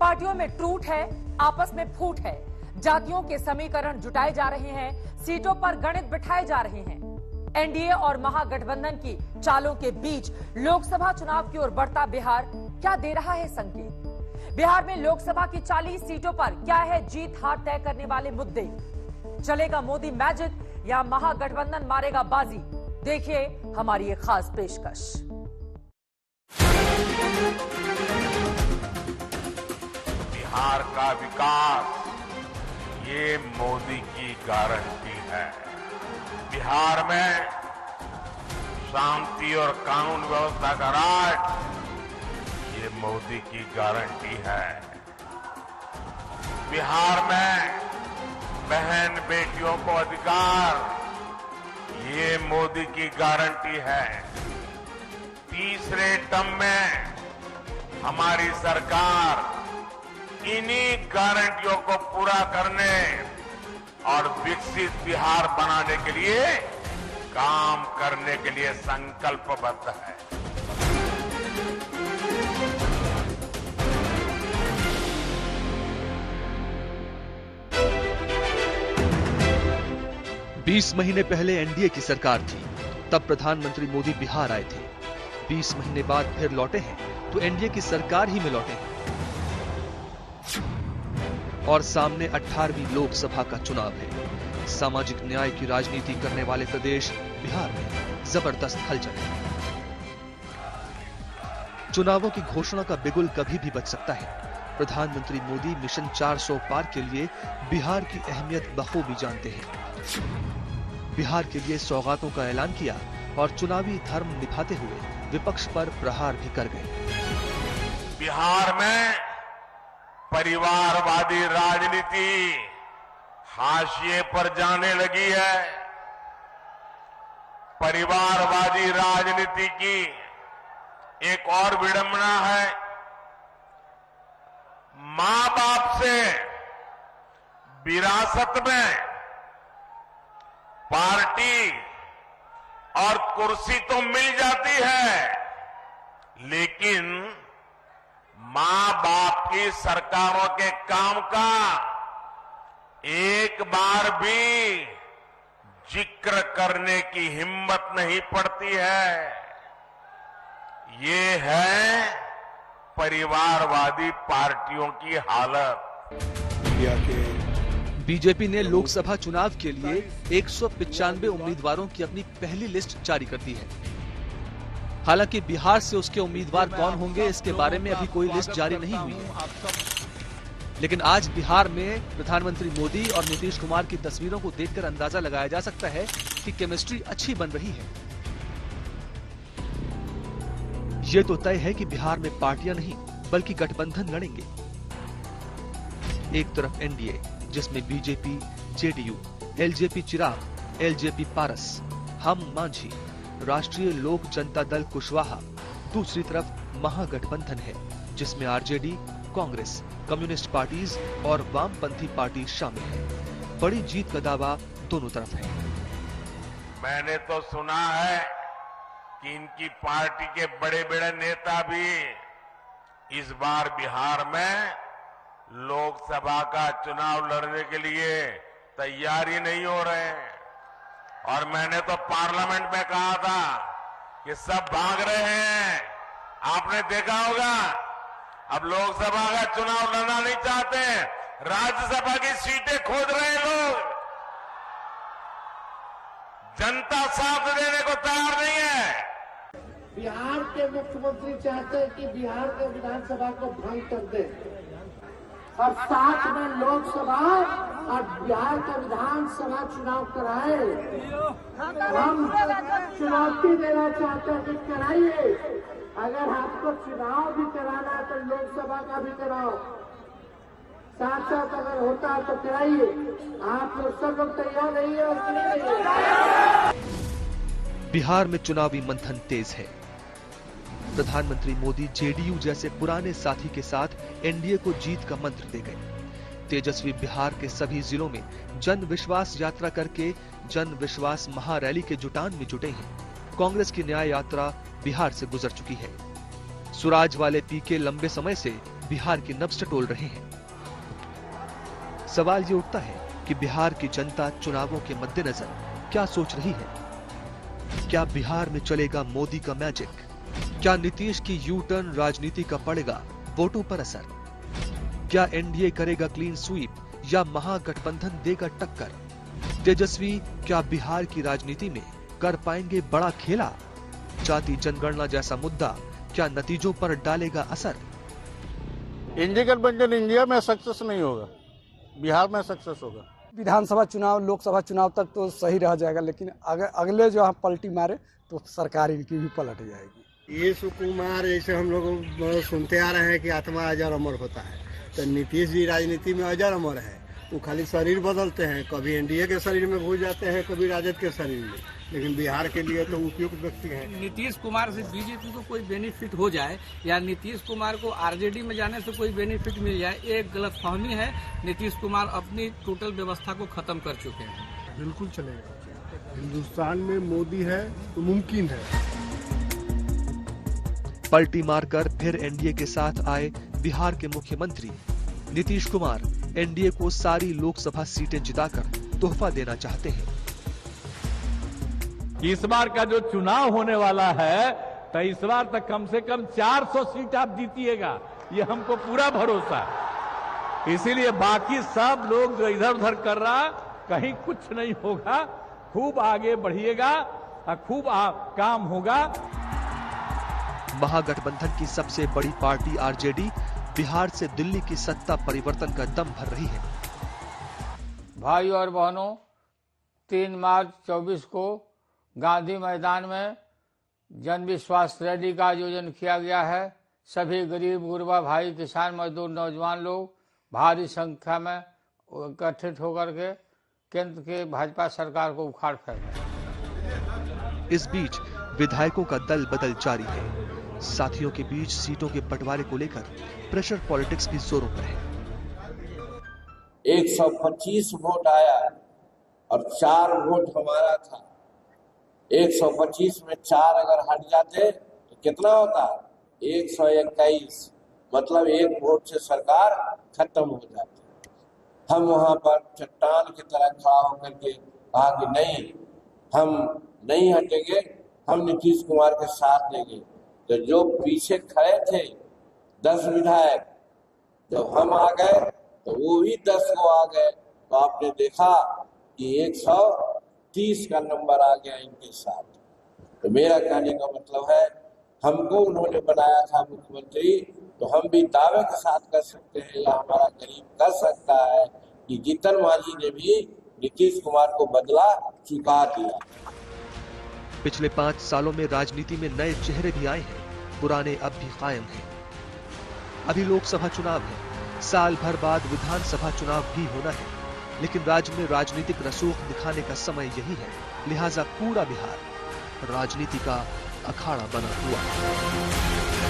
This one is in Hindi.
पार्टियों में टूट है, आपस में फूट है। जातियों के समीकरण जुटाए जा रहे हैं, सीटों पर गणित बिठाए जा रहे हैं। एनडीए और महागठबंधन की चालों के बीच लोकसभा चुनाव की ओर बढ़ता बिहार क्या दे रहा है संकेत? बिहार में लोकसभा की 40 सीटों पर क्या है जीत हार तय करने वाले मुद्दे? चलेगा मोदी मैजिक या महागठबंधन मारेगा बाजी? देखिए हमारी एक खास पेशकश। बिहार का विकास ये मोदी की गारंटी है। बिहार में शांति और कानून व्यवस्था का राज ये मोदी की गारंटी है। बिहार में बहन बेटियों को अधिकार ये मोदी की गारंटी है। तीसरे टर्म में हमारी सरकार इन्हीं गारंटियों को पूरा करने और विकसित बिहार बनाने के लिए काम करने के लिए संकल्पबद्ध है। बीस महीने पहले एनडीए की सरकार थी, तब प्रधानमंत्री मोदी बिहार आए थे। 20 महीने बाद फिर लौटे हैं तो एनडीए की सरकार ही में लौटे हैं और सामने 18वीं लोकसभा का चुनाव है। सामाजिक न्याय की राजनीति करने वाले प्रदेश बिहार में जबरदस्त हलचल है। चुनावों की घोषणा का बिगुल कभी भी बच सकता है। प्रधानमंत्री मोदी मिशन 400 पार के लिए बिहार की अहमियत बखूबी जानते हैं। बिहार के लिए सौगातों का ऐलान किया और चुनावी धर्म निभाते हुए विपक्ष पर प्रहार भी कर गए। बिहार में परिवारवादी राजनीति हाशिए पर जाने लगी है। परिवारवादी राजनीति की एक और विडंबना है, मां बाप से विरासत में पार्टी और कुर्सी तो मिल जाती है, लेकिन मां बाप की सरकारों के काम का एक बार भी जिक्र करने की हिम्मत नहीं पड़ती है। ये है परिवारवादी पार्टियों की हालत। बीजेपी ने लोकसभा चुनाव के लिए 195 उम्मीदवारों की अपनी पहली लिस्ट जारी कर दी है। हालांकि बिहार से उसके उम्मीदवार कौन होंगे इसके बारे में अभी कोई लिस्ट जारी नहीं हुई है। लेकिन आज बिहार में प्रधानमंत्री मोदी और नीतीश कुमार की तस्वीरों को देखकर अंदाजा लगाया जा सकता है कि केमिस्ट्री अच्छी बन रही है। ये तो तय है कि बिहार में पार्टियां नहीं बल्कि गठबंधन लड़ेंगे। एक तरफ एनडीए जिसमें बीजेपी, जेडीयू, एलजेपी चिराग, एलजेपी पारस, हम मांझी, राष्ट्रीय लोक जनता दल कुशवाहा। दूसरी तरफ महागठबंधन है जिसमें आरजेडी, कांग्रेस, कम्युनिस्ट पार्टीज और वामपंथी पार्टी शामिल है। बड़ी जीत का दावा दोनों तरफ है। मैंने तो सुना है कि इनकी पार्टी के बड़े बड़े नेता भी इस बार बिहार में लोकसभा का चुनाव लड़ने के लिए तैयारी नहीं हो रहे हैं। और मैंने तो पार्लियामेंट में कहा था कि सब भाग रहे हैं। आपने देखा होगा, अब लोकसभा का चुनाव लड़ना नहीं चाहते, राज्यसभा की सीटें खोज रहे हैं लोग। जनता साथ देने को तैयार नहीं है। बिहार के मुख्यमंत्री चाहते हैं कि बिहार के विधानसभा को भंग कर दे और साथ में लोकसभा और बिहार का विधानसभा चुनाव कराए। हम चुनौती देना चाहते हैं कि कराइए। अगर आपको चुनाव भी कराना है तो लोकसभा का भी कराओ, साथ साथ अगर होता है तो कराइए। आप लोग सब लोग तैयार नहीं है। बिहार में चुनावी मंथन तेज है। प्रधानमंत्री मोदी जेडीयू जैसे पुराने साथी के साथ एनडीए को जीत का मंत्र दे गए। तेजस्वी बिहार के सभी जिलों में जन विश्वास यात्रा करके जन विश्वास महारैली के जुटान में जुटे हैं। कांग्रेस की न्याय यात्रा बिहार से गुजर चुकी है। सुराज वाले पीके लंबे समय से बिहार की नब्ज टटोल रहे हैं। सवाल ये उठता है कि बिहार की जनता चुनावों के मद्देनजर क्या सोच रही है? क्या बिहार में चलेगा मोदी का मैजिक? क्या नीतीश की यू टर्न राजनीति का पड़ेगा वोटों पर असर? क्या एनडीए करेगा क्लीन स्वीप या महागठबंधन देगा टक्कर? तेजस्वी क्या बिहार की राजनीति में कर पाएंगे बड़ा खेला? जाति जनगणना जैसा मुद्दा क्या नतीजों पर डालेगा असर? इंडिया गठबंधन इंडिया में सक्सेस नहीं होगा, बिहार में सक्सेस होगा। विधानसभा चुनाव, लोकसभा चुनाव तक तो सही रह जाएगा, लेकिन अगर अगले जो हम पलटी मारे तो सरकार इनकी भी पलट जाएगी। ये सुकुमार जैसे हम लोग सुनते आ रहे हैं कि आत्मा अजर अमर होता है, तो नीतीश जी राजनीति में अजर अमर है। वो खाली शरीर बदलते हैं, कभी एनडीए के शरीर में घुस जाते हैं, कभी राजद के शरीर में, लेकिन बिहार के लिए तो उपयुक्त व्यक्ति हैं। नीतीश कुमार से बीजेपी को कोई बेनिफिट हो जाए या नीतीश कुमार को आरजेडी में जाने से कोई बेनिफिट मिल जाए, ये एक गलतफहमी है। नीतीश कुमार अपनी टोटल व्यवस्था को खत्म कर चुके हैं। बिल्कुल चलेगा। हिंदुस्तान में मोदी है तो मुमकिन है। पलटी मारकर फिर एनडीए के साथ आए बिहार के मुख्यमंत्री नीतीश कुमार एनडीए को सारी लोकसभा सीटें जिताकर तोहफा देना चाहते हैं। इस बार का जो चुनाव होने वाला है, तो इस बार तक कम से कम 400 सीट आप जीतिएगा, ये हमको पूरा भरोसा है। इसीलिए बाकी सब लोग जो इधर उधर कर रहा, कहीं कुछ नहीं होगा। खूब आगे बढ़िएगा और खूब काम होगा। महागठबंधन की सबसे बड़ी पार्टी आरजेडी बिहार से दिल्ली की सत्ता परिवर्तन का दम भर रही है। भाई और बहनों, 3 मार्च 24 को गांधी मैदान में जन विश्वास रैली का आयोजन किया गया है। सभी गरीब गुरबा भाई, किसान, मजदूर, नौजवान लोग भारी संख्या में इकट्ठित होकर के केंद्र के भाजपा सरकार को उखाड़ फेंके। इस बीच विधायकों का दल बदल जारी है। साथियों के बीच सीटों के बंटवारे को लेकर प्रेशर पॉलिटिक्स भी जोरों पर है। 125 वोट आया और 4 वोट हमारा था। 125 में 4 अगर हट जाते तो कितना होता? 121। मतलब 1 वोट से सरकार खत्म हो जाती। हम वहां पर चट्टान की तरह खड़ा होकर के कहा कि नहीं, हम नहीं हटेंगे, हम नीतीश कुमार के साथ देंगे। तो जो पीछे खड़े थे 10 विधायक, जब हम आ गए तो वो भी 10 को आ गए। तो आपने देखा कि 130 का नंबर आ गया इनके साथ। तो मेरा कहने का मतलब है, हमको उन्होंने बनाया था मुख्यमंत्री, तो हम भी दावे के साथ कर सकते हैं या हमारा गरीब कर सकता है कि जीतन मांझी ने भी नीतीश कुमार को बदला चुका दिया। पिछले 5 सालों में राजनीति में नए चेहरे भी आए हैं, पुराने अब भी कायम हैं। अभी लोकसभा चुनाव है, साल भर बाद विधानसभा चुनाव भी होना है, लेकिन राज्य में राजनीतिक रसूख दिखाने का समय यही है। लिहाजा पूरा बिहार राजनीति का अखाड़ा बना हुआ है।